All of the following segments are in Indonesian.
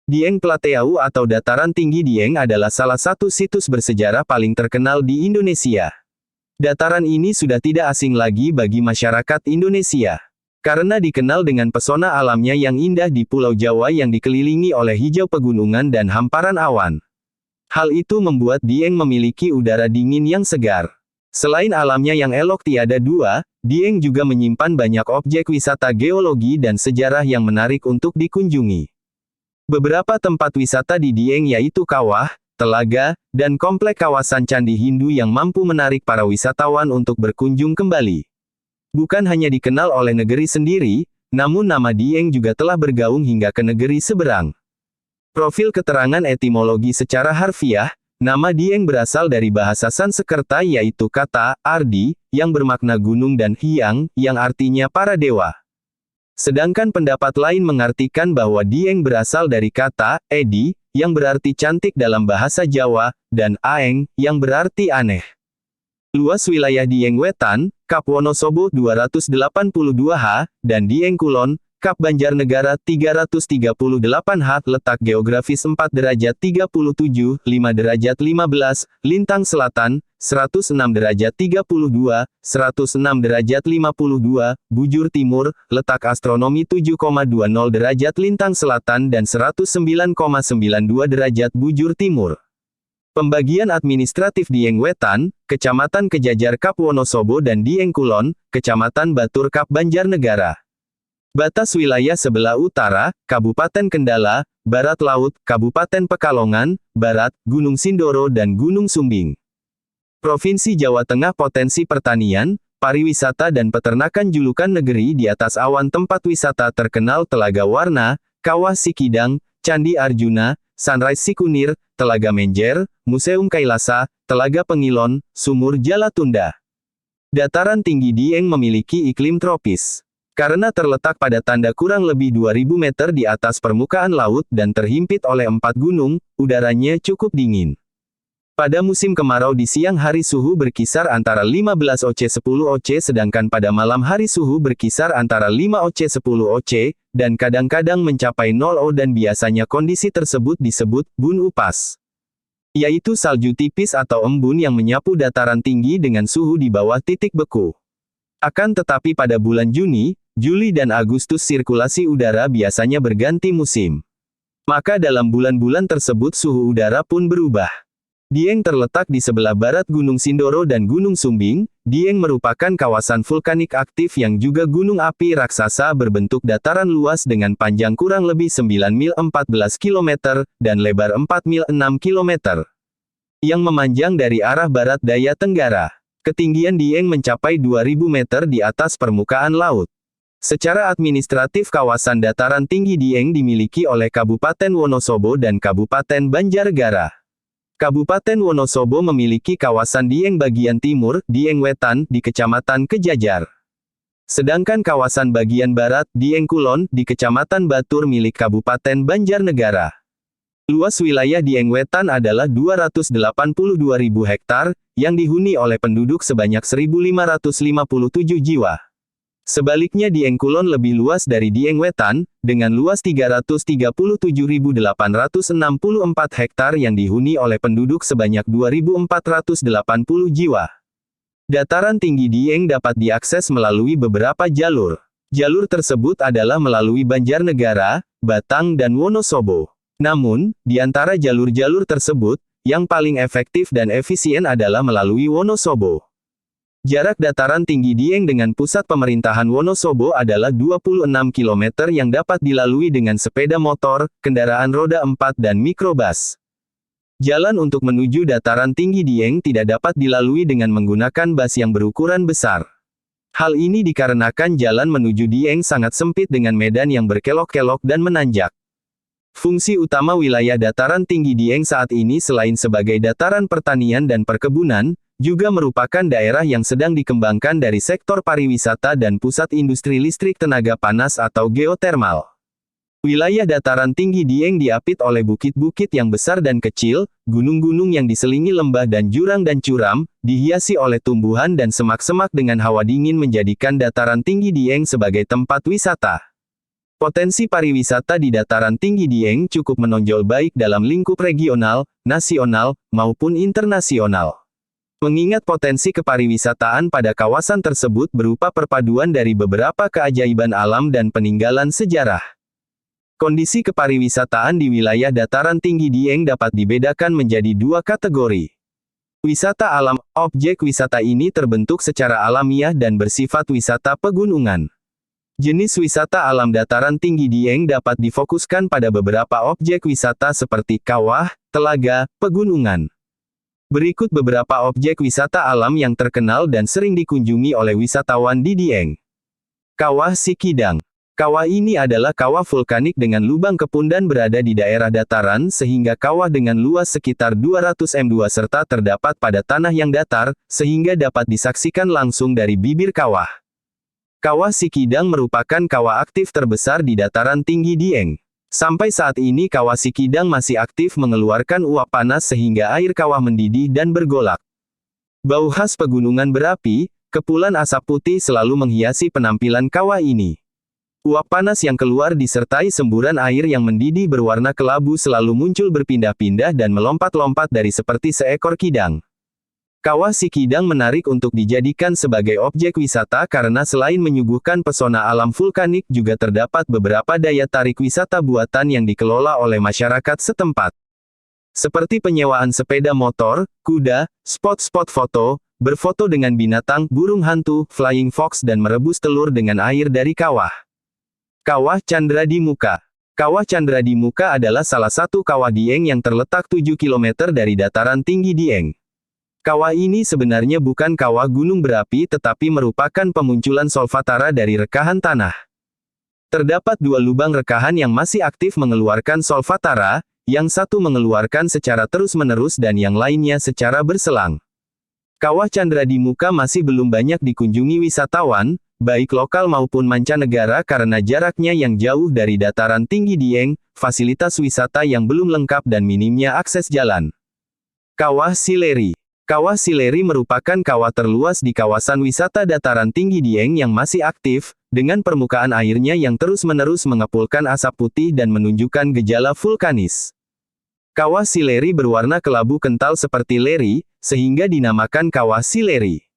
Dieng Plateau atau Dataran Tinggi Dieng adalah salah satu situs bersejarah paling terkenal di Indonesia. Dataran ini sudah tidak asing lagi bagi masyarakat Indonesia. Karena dikenal dengan pesona alamnya yang indah di Pulau Jawa yang dikelilingi oleh hijau pegunungan dan hamparan awan. Hal itu membuat Dieng memiliki udara dingin yang segar. Selain alamnya yang elok tiada dua, Dieng juga menyimpan banyak objek wisata geologi dan sejarah yang menarik untuk dikunjungi. Beberapa tempat wisata di Dieng yaitu kawah, telaga, dan komplek kawasan Candi Hindu yang mampu menarik para wisatawan untuk berkunjung kembali. Bukan hanya dikenal oleh negeri sendiri, namun nama Dieng juga telah bergaung hingga ke negeri seberang. Profil keterangan etimologi secara harfiah, nama Dieng berasal dari bahasa Sanskerta yaitu kata, ardi, yang bermakna gunung dan hyang, yang artinya para dewa. Sedangkan pendapat lain mengartikan bahwa Dieng berasal dari kata, edi, yang berarti cantik dalam bahasa Jawa, dan aeng, yang berarti aneh. Luas wilayah Dieng Wetan, Kap Wonosobo 282 ha, dan Dieng Kulon, Kap Banjarnegara 338 ha, letak geografis 4 derajat 37, 5 derajat 15, lintang selatan, 106 derajat 32, 106 derajat 52, bujur timur, letak astronomi 7,20 derajat lintang selatan dan 109,92 derajat bujur timur. Pembagian administratif Dieng Wetan, Kecamatan Kejajar Kap Wonosobo dan Dieng Kulon, Kecamatan Batur Kap Banjarnegara. Batas wilayah sebelah utara, Kabupaten Kendala, Barat Laut, Kabupaten Pekalongan, Barat, Gunung Sindoro dan Gunung Sumbing. Provinsi Jawa Tengah potensi pertanian, pariwisata dan peternakan julukan negeri di atas awan tempat wisata terkenal Telaga Warna, Kawah Sikidang, Candi Arjuna, Sunrise Sikunir, Telaga Menjer, Museum Kailasa, Telaga Pengilon, Sumur Jalatunda. Dataran tinggi Dieng memiliki iklim tropis. Karena terletak pada tanda kurang lebih 2000 meter di atas permukaan laut dan terhimpit oleh 4 gunung, udaranya cukup dingin. Pada musim kemarau di siang hari suhu berkisar antara 15 oC 10 oC sedangkan pada malam hari suhu berkisar antara 5 oC 10 oC, dan kadang-kadang mencapai 0 O dan biasanya kondisi tersebut disebut bun upas. Yaitu salju tipis atau embun yang menyapu dataran tinggi dengan suhu di bawah titik beku. Akan tetapi pada bulan Juni, Juli dan Agustus sirkulasi udara biasanya berganti musim. Maka dalam bulan-bulan tersebut suhu udara pun berubah. Dieng terletak di sebelah barat Gunung Sindoro dan Gunung Sumbing. Dieng merupakan kawasan vulkanik aktif yang juga gunung api raksasa berbentuk dataran luas dengan panjang kurang lebih 9 mil 14 km, dan lebar 4 mil 6 km. Yang memanjang dari arah barat daya tenggara. Ketinggian Dieng mencapai 2000 meter di atas permukaan laut. Secara administratif kawasan dataran tinggi Dieng dimiliki oleh Kabupaten Wonosobo dan Kabupaten Banjarnegara. Kabupaten Wonosobo memiliki kawasan Dieng bagian timur, Dieng Wetan, di Kecamatan Kejajar. Sedangkan kawasan bagian barat, Dieng Kulon, di Kecamatan Batur milik Kabupaten Banjarnegara. Luas wilayah Dieng Wetan adalah 282.000 hektar, yang dihuni oleh penduduk sebanyak 1.557 jiwa. Sebaliknya Dieng Kulon lebih luas dari Dieng Wetan, dengan luas 337.864 hektar yang dihuni oleh penduduk sebanyak 2.480 jiwa. Dataran tinggi Dieng dapat diakses melalui beberapa jalur. Jalur tersebut adalah melalui Banjarnegara, Batang dan Wonosobo. Namun, di antara jalur-jalur tersebut, yang paling efektif dan efisien adalah melalui Wonosobo. Jarak dataran tinggi Dieng dengan pusat pemerintahan Wonosobo adalah 26 km yang dapat dilalui dengan sepeda motor, kendaraan roda 4 dan mikrobus. Jalan untuk menuju dataran tinggi Dieng tidak dapat dilalui dengan menggunakan bus yang berukuran besar. Hal ini dikarenakan jalan menuju Dieng sangat sempit dengan medan yang berkelok-kelok dan menanjak. Fungsi utama wilayah dataran tinggi Dieng saat ini selain sebagai dataran pertanian dan perkebunan, juga merupakan daerah yang sedang dikembangkan dari sektor pariwisata dan pusat industri listrik tenaga panas atau geotermal. Wilayah dataran tinggi Dieng diapit oleh bukit-bukit yang besar dan kecil, gunung-gunung yang diselingi lembah dan jurang dan curam, dihiasi oleh tumbuhan dan semak-semak dengan hawa dingin menjadikan dataran tinggi Dieng sebagai tempat wisata. Potensi pariwisata di dataran tinggi Dieng cukup menonjol baik dalam lingkup regional, nasional, maupun internasional. Mengingat potensi kepariwisataan pada kawasan tersebut berupa perpaduan dari beberapa keajaiban alam dan peninggalan sejarah. Kondisi kepariwisataan di wilayah dataran tinggi Dieng dapat dibedakan menjadi dua kategori. Wisata alam, objek wisata ini terbentuk secara alamiah dan bersifat wisata pegunungan. Jenis wisata alam dataran tinggi Dieng dapat difokuskan pada beberapa objek wisata seperti kawah, telaga, pegunungan. Berikut beberapa objek wisata alam yang terkenal dan sering dikunjungi oleh wisatawan di Dieng. Kawah Sikidang. Kawah ini adalah kawah vulkanik dengan lubang kepun dan berada di daerah dataran sehingga kawah dengan luas sekitar 200 m2 serta terdapat pada tanah yang datar, sehingga dapat disaksikan langsung dari bibir kawah. Kawah Sikidang merupakan kawah aktif terbesar di dataran tinggi Dieng. Sampai saat ini kawah Sikidang masih aktif mengeluarkan uap panas sehingga air kawah mendidih dan bergolak. Bau khas pegunungan berapi, kepulan asap putih selalu menghiasi penampilan kawah ini. Uap panas yang keluar disertai semburan air yang mendidih berwarna kelabu selalu muncul berpindah-pindah dan melompat-lompat dari seperti seekor kidang. Kawah Sikidang menarik untuk dijadikan sebagai objek wisata karena selain menyuguhkan pesona alam vulkanik juga terdapat beberapa daya tarik wisata buatan yang dikelola oleh masyarakat setempat. Seperti penyewaan sepeda motor, kuda, spot-spot foto, berfoto dengan binatang, burung hantu, flying fox dan merebus telur dengan air dari kawah. Kawah Candra di Muka. Kawah Candra di Muka adalah salah satu kawah Dieng yang terletak 7 km dari dataran tinggi Dieng. Kawah ini sebenarnya bukan kawah gunung berapi tetapi merupakan pemunculan solvatara dari rekahan tanah. Terdapat dua lubang rekahan yang masih aktif mengeluarkan solvatara, yang satu mengeluarkan secara terus-menerus dan yang lainnya secara berselang. Kawah Candra di Muka masih belum banyak dikunjungi wisatawan, baik lokal maupun mancanegara karena jaraknya yang jauh dari dataran tinggi Dieng, fasilitas wisata yang belum lengkap dan minimnya akses jalan. Kawah Sileri. Kawah Sileri merupakan kawah terluas di kawasan wisata dataran tinggi Dieng yang masih aktif, dengan permukaan airnya yang terus-menerus mengepulkan asap putih dan menunjukkan gejala vulkanis. Kawah Sileri berwarna kelabu kental seperti leri, sehingga dinamakan Kawah Sileri.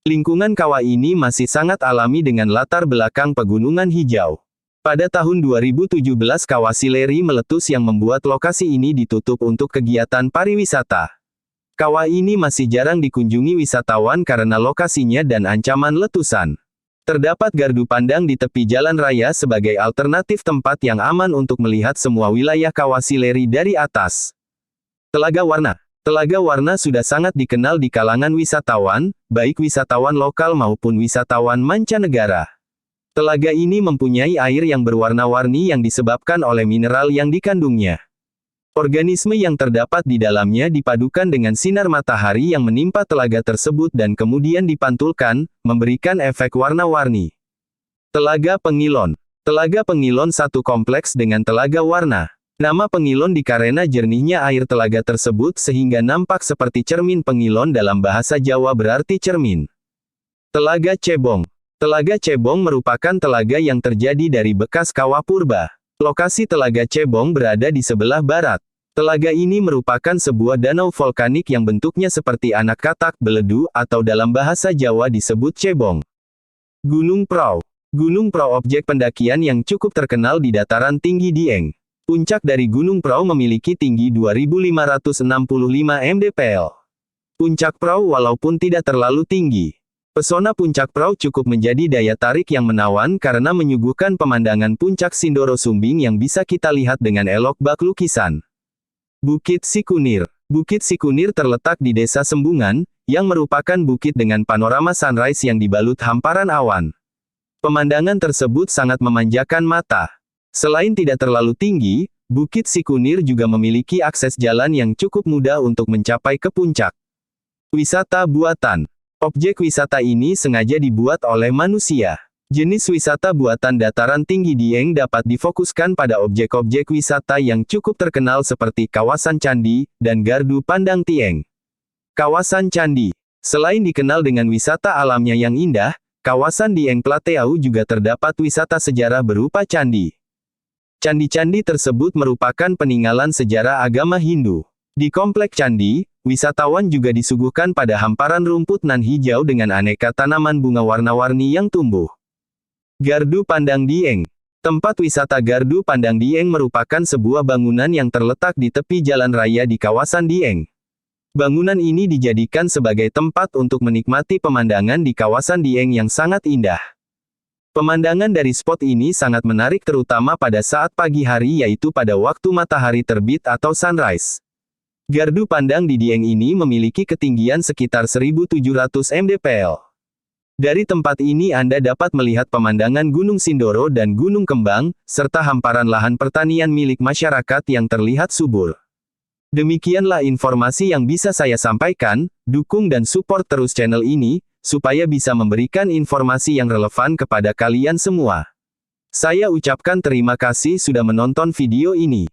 Lingkungan kawah ini masih sangat alami dengan latar belakang pegunungan hijau. Pada tahun 2017 Kawah Sileri meletus yang membuat lokasi ini ditutup untuk kegiatan pariwisata. Kawah ini masih jarang dikunjungi wisatawan karena lokasinya dan ancaman letusan. Terdapat gardu pandang di tepi jalan raya sebagai alternatif tempat yang aman untuk melihat semua wilayah Kawah Sileri dari atas. Telaga Warna. Telaga Warna sudah sangat dikenal di kalangan wisatawan, baik wisatawan lokal maupun wisatawan mancanegara. Telaga ini mempunyai air yang berwarna-warni yang disebabkan oleh mineral yang dikandungnya. Organisme yang terdapat di dalamnya dipadukan dengan sinar matahari yang menimpa telaga tersebut dan kemudian dipantulkan, memberikan efek warna-warni. Telaga Pengilon. Telaga Pengilon satu kompleks dengan Telaga Warna. Nama Pengilon dikarena jernihnya air telaga tersebut sehingga nampak seperti cermin Pengilon dalam bahasa Jawa berarti cermin. Telaga Cebong. Telaga Cebong merupakan telaga yang terjadi dari bekas kawah purba. Lokasi Telaga Cebong berada di sebelah barat. Telaga ini merupakan sebuah danau vulkanik yang bentuknya seperti anak katak beledu atau dalam bahasa Jawa disebut cebong. Gunung Prau. Gunung Prau objek pendakian yang cukup terkenal di dataran tinggi Dieng. Puncak dari Gunung Prau memiliki tinggi 2565 mdpl. Puncak Prau walaupun tidak terlalu tinggi. Pesona Puncak Prau cukup menjadi daya tarik yang menawan karena menyuguhkan pemandangan puncak Sindoro Sumbing yang bisa kita lihat dengan elok bak lukisan. Bukit Sikunir. Bukit Sikunir terletak di Desa Sembungan, yang merupakan bukit dengan panorama sunrise yang dibalut hamparan awan. Pemandangan tersebut sangat memanjakan mata. Selain tidak terlalu tinggi, Bukit Sikunir juga memiliki akses jalan yang cukup mudah untuk mencapai ke puncak. Wisata buatan. Objek wisata ini sengaja dibuat oleh manusia. Jenis wisata buatan dataran tinggi Dieng dapat difokuskan pada objek-objek wisata yang cukup terkenal seperti kawasan candi, dan gardu pandang Dieng. Kawasan candi. Selain dikenal dengan wisata alamnya yang indah, kawasan Dieng Plateau juga terdapat wisata sejarah berupa candi. Candi-candi tersebut merupakan peninggalan sejarah agama Hindu. Di komplek candi, wisatawan juga disuguhkan pada hamparan rumput nan hijau dengan aneka tanaman bunga warna-warni yang tumbuh. Gardu Pandang Dieng. Tempat wisata Gardu Pandang Dieng merupakan sebuah bangunan yang terletak di tepi jalan raya di kawasan Dieng. Bangunan ini dijadikan sebagai tempat untuk menikmati pemandangan di kawasan Dieng yang sangat indah. Pemandangan dari spot ini sangat menarik terutama pada saat pagi hari yaitu pada waktu matahari terbit atau sunrise. Gardu Pandang di Dieng ini memiliki ketinggian sekitar 1.700 mdpl. Dari tempat ini Anda dapat melihat pemandangan Gunung Sindoro dan Gunung Kembang, serta hamparan lahan pertanian milik masyarakat yang terlihat subur. Demikianlah informasi yang bisa saya sampaikan, dukung dan support terus channel ini, supaya bisa memberikan informasi yang relevan kepada kalian semua. Saya ucapkan terima kasih sudah menonton video ini.